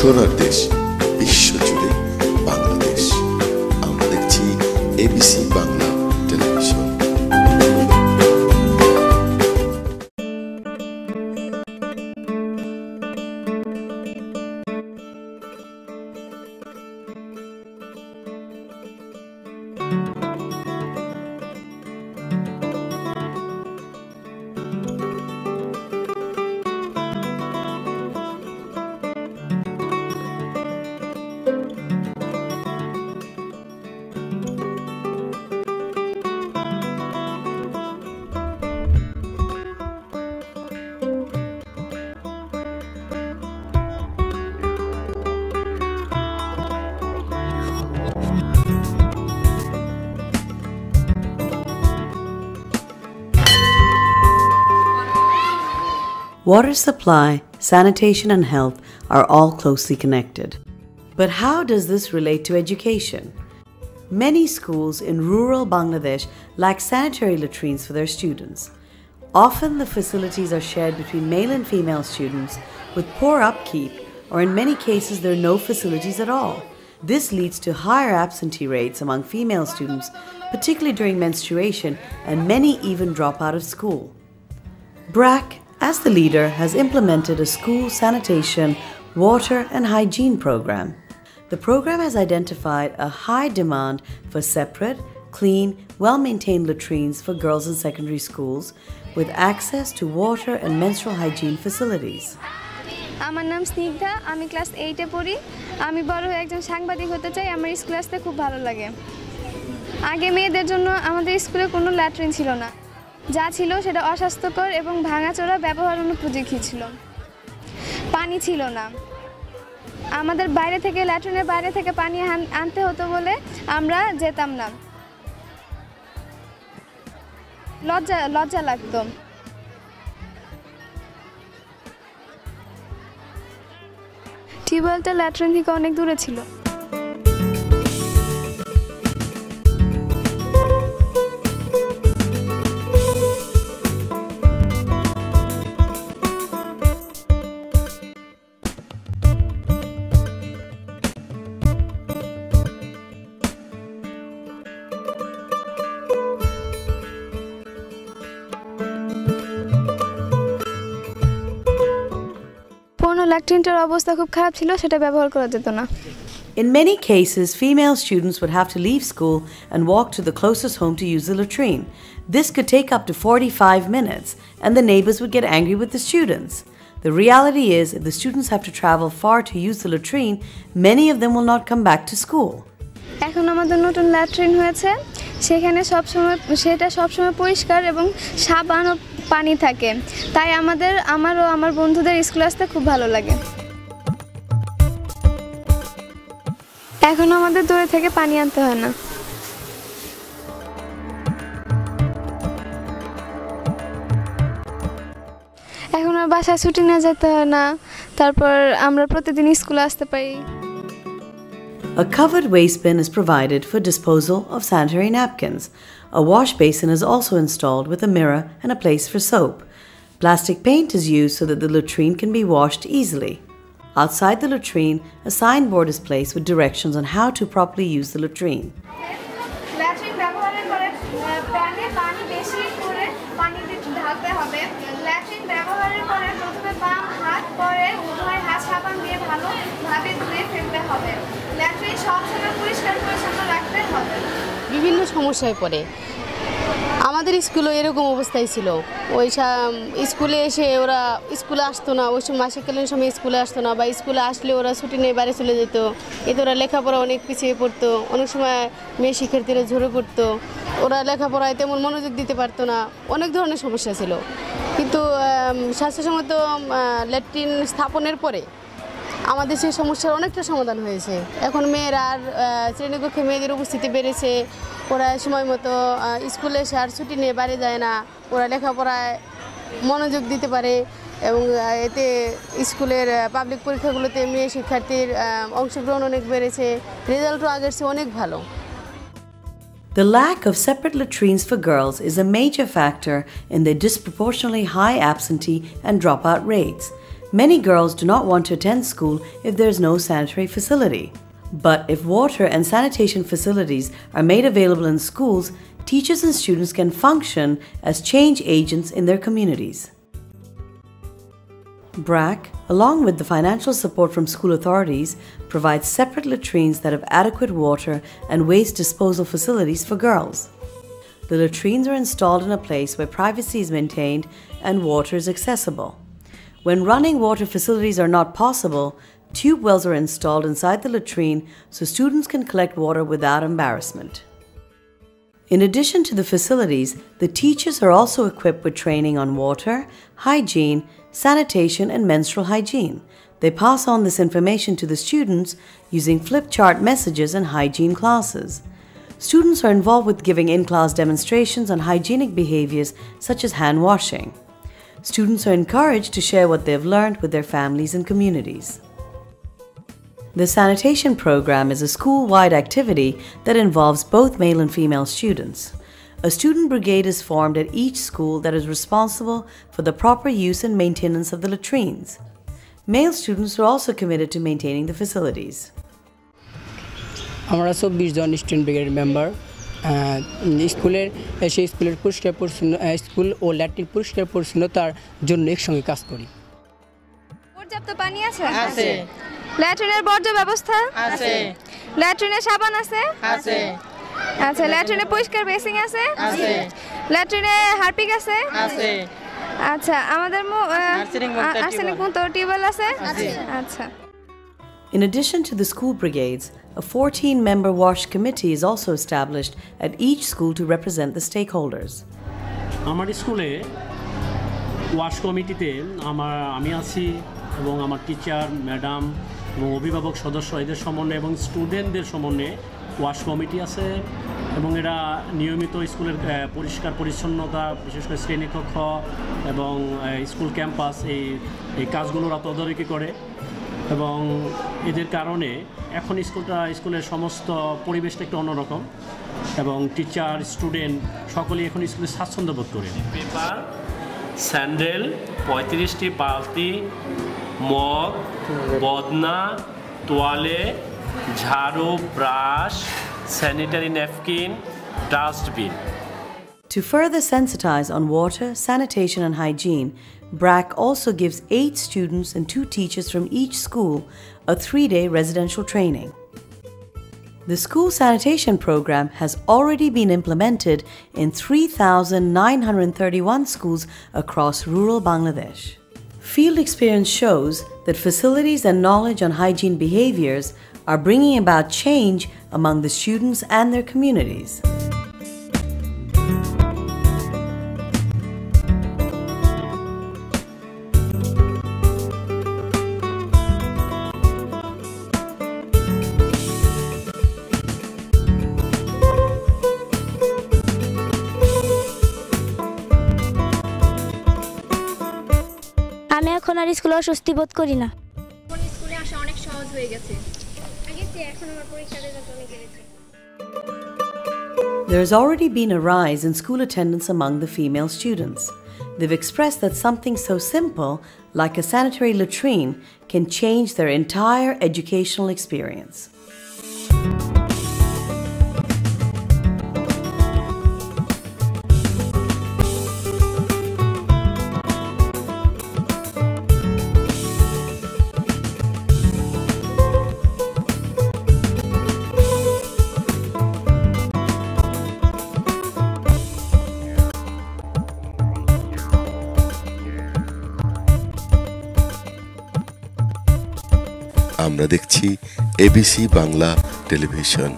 সোনার দেশ বিশ্বজুড়ে বাংলাদেশ। আমরা দেখছি ABC Bangla television. Water supply, sanitation and health are all closely connected. But how does this relate to education? Many schools in rural Bangladesh lack sanitary latrines for their students. Often the facilities are shared between male and female students with poor upkeep, or in many cases there are no facilities at all. This leads to higher absentee rates among female students, particularly during menstruation, and many even drop out of school. BRAC, as the leader, has implemented a school sanitation, water and hygiene program. The program has identified a high demand for separate, clean, well-maintained latrines for girls in secondary schools with access to water and menstrual hygiene facilities. আমার নাম স্নিগ্ধা, আমি class 8 এ পড়ি। আমি বড় হয়ে একজন সাংবাদিক হতে চাই। আমার স্কুলে আসতে খুব ভালো লাগে। আগে মেয়েদের জন্য আমাদের স্কুলে কোনো ল্যাট্রিন ছিল না। যা ছিল সেটা অস্বাস্থ্যকর এবং ভাঙাচোরা ব্যবহার অনুপযোগী ছিল। পানি ছিল না। আমাদের বাইরে থেকে ল্যাট্রিনের বাইরে থেকে পানি আনতে হতো বলে আমরা যেতাম না। লজ্জা লাগতো। টিউবওয়েলটা ল্যাট্রিন থেকে অনেক দূরে ছিল। ল্যাট্রিনটার অবস্থা খুব খারাপ ছিল, সেটা ব্যবহার করা যেত না। In many cases, female students would have to leave school and walk to the closest home to use the latrine. This could take up to 45 minutes, and the neighbors would get angry with the students. The reality is, if the students have to travel far to use the latrine, many of them will not come back to school. এখন আমাদের নতুন latrine হয়েছে, সেখানে সেটা সবসময় পরিষ্কার এবং সাবান ও পানি থাকে, তাই আমার ও আমার বন্ধুদের স্কুলে আসতে খুব ভালো লাগে। এখন আমাদের দূরে থেকে পানি আনতে হয় না। এখন আর বাসায় ছুটি নিয়ে যেতে হয় না, তারপর আমরা প্রতিদিন স্কুলে আসতে পারি। A covered waste bin is provided for disposal of sanitary napkins. A wash basin is also installed with a mirror and a place for soap. Plastic paint is used so that the latrine can be washed easily. Outside the latrine, a signboard is placed with directions on how to properly use the latrine. Latrine ব্যবহারের পরে প্যানে পানি বেশি করে পানি ঢালতে হবে। Latrine ব্যবহারের পরে প্রথমে বাম হাত, পরে উভয় হাত সাবান দিয়ে ভালোভাবে ধুয়ে ফেলতে হবে। ল্যাট্রিন সবসময় পরিষ্কার পরিচ্ছন্ন রাখতে হবে। বিভিন্ন সমস্যায় পড়ে। আমাদের স্কুলও এরকম অবস্থায় ছিল। ওই স্কুলে এসে ওরা স্কুলে আসতো না, ওই সময় মাসিককালীন সময় স্কুলে আসতো না, বা স্কুলে আসলে ওরা ছুটি নিয়ে বাইরে চলে যেত। এতে ওরা লেখাপড়া অনেক পিছিয়ে পড়তো। অনেক সময় মেয়ে শিক্ষার্থীরা ঝরে পড়তো। ওরা লেখাপড়ায় তেমন মনোযোগ দিতে পারতো না। অনেক ধরনের সমস্যা ছিল। কিন্তু স্বাস্থ্যসম্মত ল্যাট্রিন স্থাপনের পরে আমাদের সেই সমস্যার অনেকটা সমাধান হয়েছে। এখন মেয়েরা আর শ্রেণীকক্ষে মেয়েদের উপস্থিতি বেড়েছে। ওরা সময় মতো স্কুলে এসে আর ছুটি নিয়ে বাইরে যায় না। ওরা লেখাপড়ায় মনোযোগ দিতে পারে এবং এতে স্কুলের পাবলিক পরীক্ষাগুলোতে মেয়ে শিক্ষার্থীর অংশগ্রহণ অনেক বেড়েছে। রেজাল্টও আগের চেয়ে অনেক ভালো। The lack of separate latrines for girls is a major factor in the disproportionately high absentee and dropout rates. Many girls do not want to attend school if there is no sanitary facility. But if water and sanitation facilities are made available in schools, teachers and students can function as change agents in their communities. BRAC, along with the financial support from school authorities, provides separate latrines that have adequate water and waste disposal facilities for girls. The latrines are installed in a place where privacy is maintained and water is accessible. When running water facilities are not possible, tube wells are installed inside the latrine so students can collect water without embarrassment. In addition to the facilities, the teachers are also equipped with training on water, hygiene, sanitation, and menstrual hygiene. They pass on this information to the students using flip chart messages and hygiene classes. Students are involved with giving in-class demonstrations on hygienic behaviors such as hand washing. Students are encouraged to share what they have learned with their families and communities. The sanitation program is a school-wide activity that involves both male and female students. A student brigade is formed at each school that is responsible for the proper use and maintenance of the latrines. Male students are also committed to maintaining the facilities. আমরা 24 জন student brigade member স্কুলের পরিষ্কার পরিচ্ছন্ন school ও latrine পরিষ্কার পরিচ্ছন্নতার জন্য একসঙ্গে কাজ করি। পর্যাপ্ত পানি আছে? আছে। ল্যাট্রিনের বর্জ্য ব্যবস্থা? আছে। ল্যাট্রিনে সাবান আছে? আছে। আচ্ছা, ল্যাট্রিনে পরিষ্কার বেসিং আছে? আছে। ল্যাট্রিনে হারপিক আছে? আছে। আচ্ছা, আমাদের আর্সেনিক মুক্ত টিউবওয়েল আছে? আছে। আচ্ছা। In addition to the school brigades, a 14-member WASH committee is also established at each school to represent the stakeholders. আমার স্কুলে ওয়াশ কমিটিতে আমি আছি এবং আমার টিচার, ম্যাডাম এবং অভিভাবক সদস্য এদের সমন্বয়ে এবং স্টুডেন্টদের সমন্বয়ে ওয়াশ কমিটি আছে এবং এরা নিয়মিত স্কুলের পরিষ্কার পরিচ্ছন্নতা, বিশেষ করে শ্রেণীকক্ষ এবং স্কুল ক্যাম্পাস এই কাজগুলো ওরা তদারকি করে এবং এদের কারণে এখন স্কুলের সমস্ত পরিবেশটা একটু অন্যরকম এবং টিচার, স্টুডেন্ট সকলেই এখন স্কুলে স্বাচ্ছন্দ্য বোধ করে। পেপার, স্যান্ডেল, 35টি বালতি, মগ, বদনা, তোয়ালে, ঝাড়ু, brush, sanitary napkin, dustbin. To further sensitize on water, sanitation and hygiene, BRAC also gives 8 students and 2 teachers from each school a 3-day residential training. The school sanitation program has already been implemented in 3,931 schools across rural Bangladesh. Field experience shows that facilities and knowledge on hygiene behaviors are bringing about change among the students and their communities. আমি এখন আর স্কুলে অস্বস্তি বোধ করি না। এখন স্কুলে আসা অনেক সহজ হয়ে গেছে। আগে চেয়ে এখন আমার পরীক্ষার রেজাল্ট অনেক বেড়েছে। There has already been a rise in school attendance among the female students. They've expressed that something so simple like a sanitary latrine can change their entire educational experience. আমরা দেখছি এবিসি বাংলা টেলিভিশন।